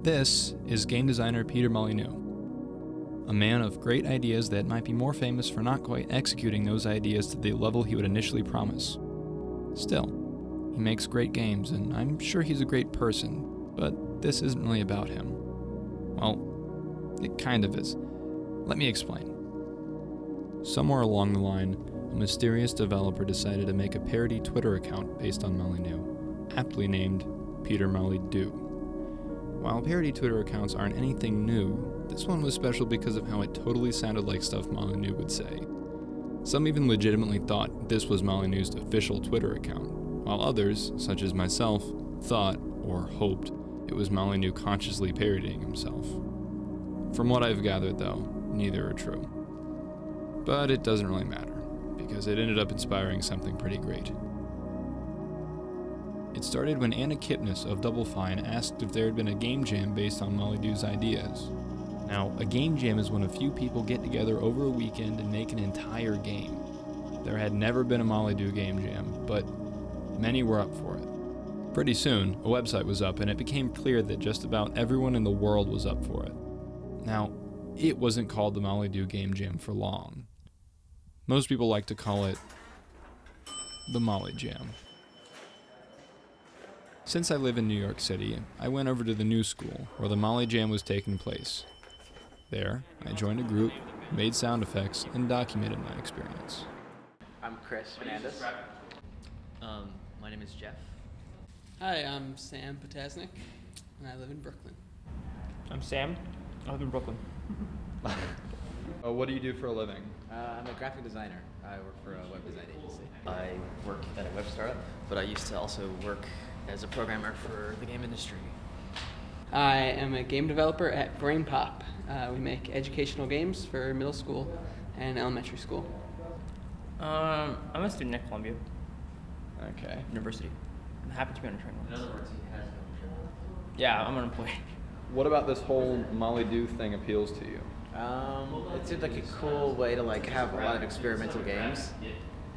This is game designer Peter Molyjam, a man of great ideas that might be more famous for not quite executing those ideas to the level he would initially promise. Still, he makes great games, and I'm sure he's a great person, but this isn't really about him. Well, it kind of is. Let me explain. Somewhere along the line, a mysterious developer decided to make a parody Twitter account based on Molyjam, aptly named Peter Molyjam. While parody Twitter accounts aren't anything new, this one was special because of how it totally sounded like stuff Molyjam would say. Some even legitimately thought this was Molyjam's official Twitter account, while others, such as myself, thought, or hoped, it was Molyjam consciously parodying himself. From what I've gathered though, neither are true. But it doesn't really matter, because it ended up inspiring something pretty great. It started when Anna Kipnis of Double Fine asked if there had been a game jam based on Molyjam's ideas. Now, a game jam is when a few people get together over a weekend and make an entire game. There had never been a Molyjam game jam, but many were up for it. Pretty soon, a website was up and it became clear that just about everyone in the world was up for it. Now, it wasn't called the Molyjam Game Jam for long. Most people like to call it the Molyjam. Since I live in New York City, I went over to the new school where the Molyjam was taking place. There, I joined a group, made sound effects, and documented my experience. I'm Chris Fernandez. My name is Jeff. Hi, I'm Sam Potasnik, and I live in Brooklyn. I'm Sam. I live in Brooklyn. What do you do for a living? I'm a graphic designer. I work for a web design agency. I work at a web startup, but I used to also work as a programmer for the game industry. I am a game developer at BrainPop. We make educational games for middle school and elementary school. I'm a student at Columbia Okay. University. I'm happy to be on a train. In other words, he has no job. Yeah, I'm unemployed. What about this whole Molyjam thing appeals to you? It seems like a cool way to have a lot of experimental games.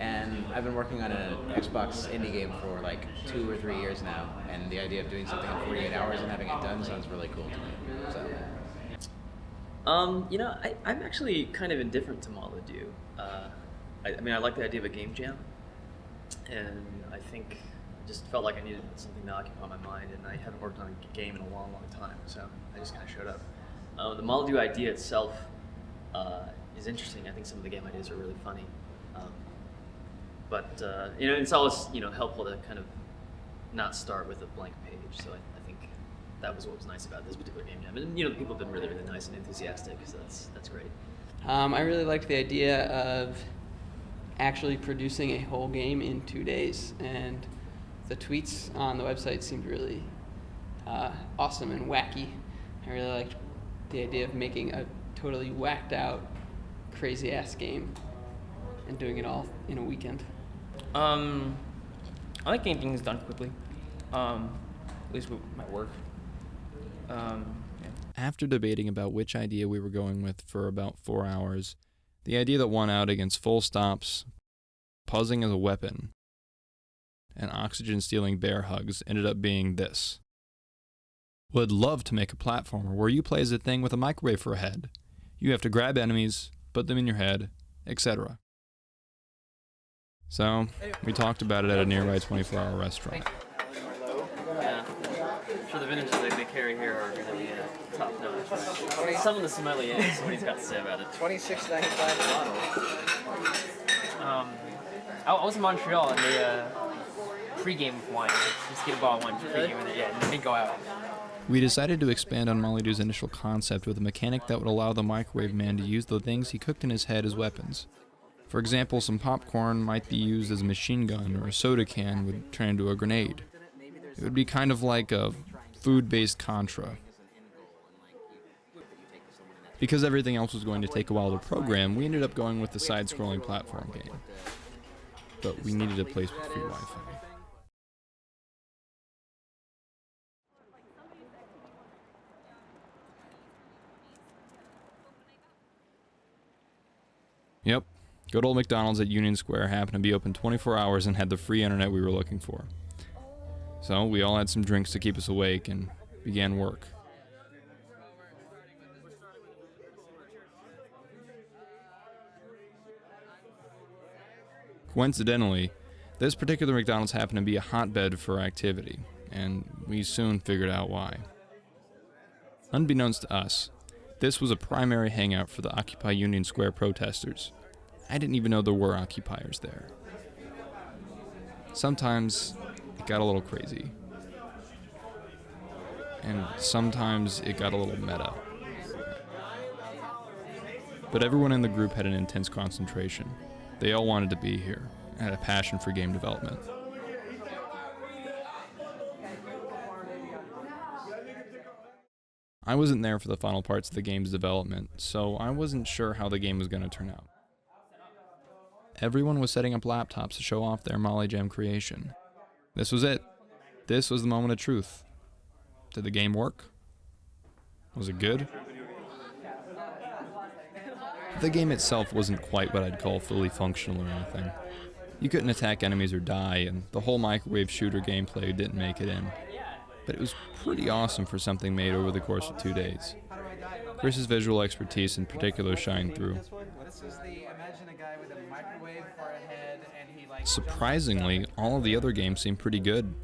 And I've been working on an Xbox indie game for 2 or 3 years now, and the idea of doing something in 48 hours and having it done sounds really cool to me. So. I'm actually kind of indifferent to Molyjam. I like the idea of a game jam, and I think I just felt like I needed something to occupy my mind, and I haven't worked on a game in a long, long time, so I just kind of showed up. The Molyjam idea itself is interesting. I think some of the game ideas are really funny. But it's always helpful to kind of not start with a blank page. So I think that was what was nice about this particular game jam. And the people have been really, really nice and enthusiastic, so that's great. I really liked the idea of actually producing a whole game in 2 days, and the tweets on the website seemed really awesome and wacky. I really liked the idea of making a totally whacked out, crazy ass game and doing it all in a weekend. I like getting things done quickly, at least with my work. Yeah. After debating about which idea we were going with for about 4 hours, the idea that won out against full stops, pausing as a weapon, and oxygen-stealing bear hugs ended up being this. Would love to make a platformer where you play as a thing with a microwave for a head. You have to grab enemies, put them in your head, etc. So, we talked about it at a nearby 24-hour restaurant. Yeah. I'm sure the vintages they carry here are going to be top notch. Right? Some of the sommeliers, what he's got to say about it. $26.95 bottle. I was in Montreal and they pre-game with wine. Just get a bottle of wine for pre-game and then go out. We decided to expand on Molyjam's initial concept with a mechanic that would allow the microwave man to use the things he cooked in his head as weapons. For example, some popcorn might be used as a machine gun, or a soda can would turn into a grenade. It would be kind of like a food-based Contra. Because everything else was going to take a while to program, we ended up going with the side-scrolling platform game. But we needed a place with free Wi-Fi. Yep. Good old McDonald's at Union Square happened to be open 24 hours and had the free internet we were looking for. So we all had some drinks to keep us awake and began work. Coincidentally, this particular McDonald's happened to be a hotbed for activity, and we soon figured out why. Unbeknownst to us, this was a primary hangout for the Occupy Union Square protesters. I didn't even know there were occupiers there. Sometimes it got a little crazy. And sometimes it got a little meta. But everyone in the group had an intense concentration. They all wanted to be here, and had a passion for game development. I wasn't there for the final parts of the game's development, so I wasn't sure how the game was going to turn out. Everyone was setting up laptops to show off their Molyjam creation. This was it. This was the moment of truth. Did the game work? Was it good? The game itself wasn't quite what I'd call fully functional or anything. You couldn't attack enemies or die, and the whole microwave shooter gameplay didn't make it in. But it was pretty awesome for something made over the course of 2 days. Chris's visual expertise in particular shined through. Surprisingly, all of the other games seemed pretty good.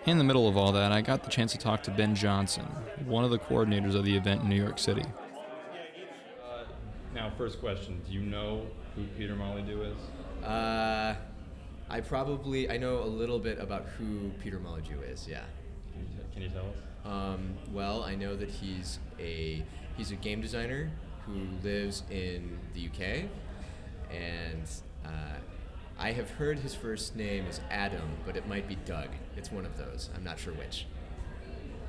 In the middle of all that, I got the chance to talk to Ben Johnson, one of the coordinators of the event in New York City. Now, first question, do you know who Peter Molyjam is? I know a little bit about who Peter Molyjam is, yeah. Can you tell us? Well, I know that he's a game designer who lives in the UK, and I have heard his first name is Adam, but it might be Doug. It's one of those. I'm not sure which.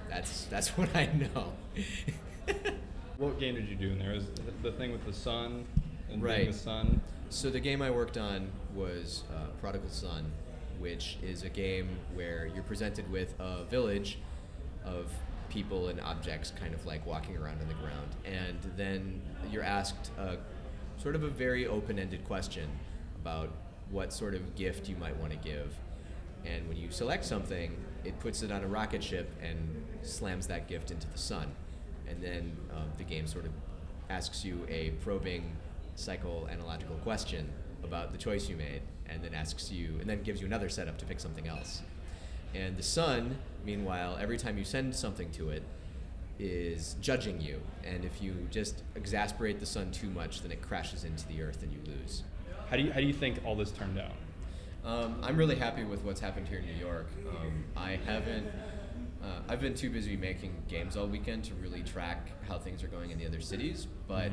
That's what I know. What game did you do in there? Is the thing with the sun and Right. being the sun? So the game I worked on was Prodigal Son, which is a game where you're presented with a village of people and objects kind of like walking around on the ground. And then you're asked sort of a very open-ended question about what sort of gift you might want to give. And when you select something, it puts it on a rocket ship and slams that gift into the sun. And then the game sort of asks you a probing psychoanalytical question about the choice you made, and then gives you another setup to pick something else. And the sun, meanwhile, every time you send something to it, is judging you. And if you just exasperate the sun too much, then it crashes into the earth and you lose. How do you think all this turned out? I'm really happy with what's happened here in New York. I've been too busy making games all weekend to really track how things are going in the other cities, but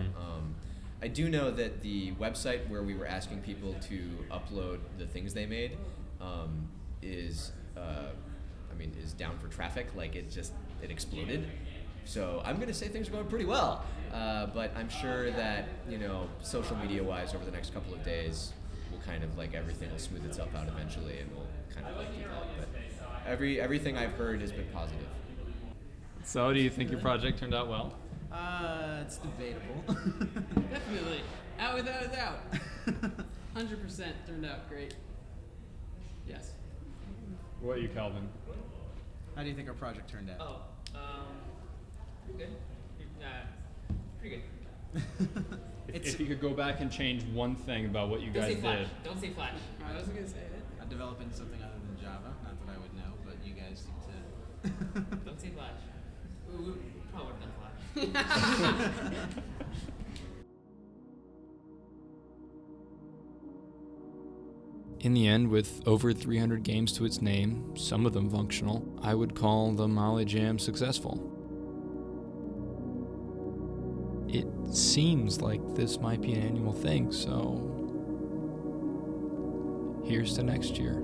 I do know that the website where we were asking people to upload the things they made is down for traffic. Like it exploded. So I'm gonna say things are going pretty well, but I'm sure that social media wise over the next couple of days will kind of like everything will smooth itself out eventually, and we'll kind of like do that. But everything I've heard has been positive. So, do you think your project turned out well? It's debatable. Definitely. Out without a doubt. 100% turned out great. Yes. What about you, Calvin? How do you think our project turned out? Pretty good. Pretty good. If you could go back and change one thing about what you guys did. Don't say Flash. I wasn't going to say it. I'm developing something other than Java. Not that I would know, but you guys seem to. Don't say Flash. We probably would have done Flash. In the end, with over 300 games to its name, some of them functional, I would call the Molyjam successful. It seems like this might be an annual thing, so here's to next year.